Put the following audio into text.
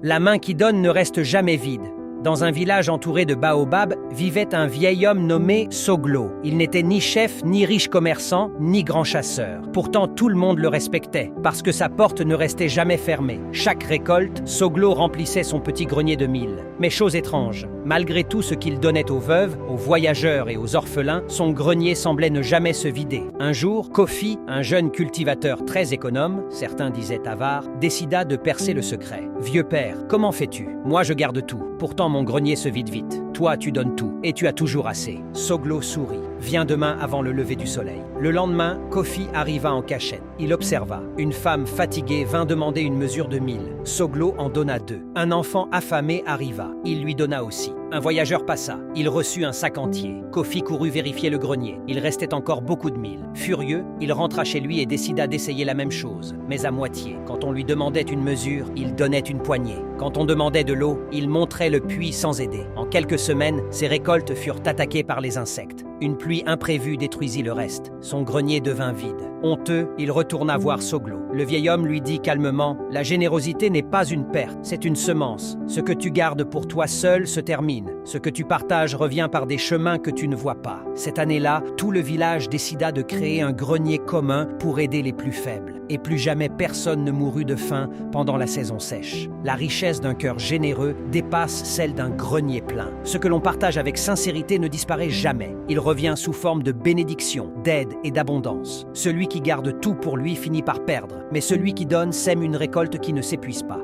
La main qui donne ne reste jamais vide. Dans un village entouré de baobabs vivait un vieil homme nommé Soglo. Il n'était ni chef, ni riche commerçant, ni grand chasseur. Pourtant, tout le monde le respectait, parce que sa porte ne restait jamais fermée. Chaque récolte, Soglo remplissait son petit grenier de mil. Mais chose étrange, malgré tout ce qu'il donnait aux veuves, aux voyageurs et aux orphelins, son grenier semblait ne jamais se vider. Un jour, Kofi, un jeune cultivateur très économe, certains disaient avare, décida de percer le secret. « Vieux père, comment fais-tu? Moi je garde tout. Pourtant mon grenier se vide vite. Toi tu donnes tout, et tu as toujours assez. » Soglo sourit. « Viens demain avant le lever du soleil. » Le lendemain, Kofi arriva en cachette. Il observa. Une femme fatiguée vint demander une mesure de mil. Soglo en donna 2. Un enfant affamé arriva. Il lui donna aussi. Un voyageur passa. Il reçut un sac entier. Kofi courut vérifier le grenier. Il restait encore beaucoup de mil. Furieux, il rentra chez lui et décida d'essayer la même chose, mais à moitié. Quand on lui demandait une mesure, il donnait une poignée. Quand on demandait de l'eau, il montrait le puits sans aider. En quelques semaines, ses récoltes furent attaquées par les insectes. Une pluie imprévue détruisit le reste. Son grenier devint vide. Honteux, il retourna voir Soglo. Le vieil homme lui dit calmement « La générosité n'est pas une perte, c'est une semence. Ce que tu gardes pour toi seul se termine. Ce que tu partages revient par des chemins que tu ne vois pas. » Cette année-là, tout le village décida de créer un grenier commun pour aider les plus faibles. Et plus jamais personne ne mourut de faim pendant la saison sèche. La richesse d'un cœur généreux dépasse celle d'un grenier plein. Ce que l'on partage avec sincérité ne disparaît jamais. Il revient sous forme de bénédiction, d'aide et d'abondance. Celui qui garde tout pour lui finit par perdre, mais celui qui donne sème une récolte qui ne s'épuise pas.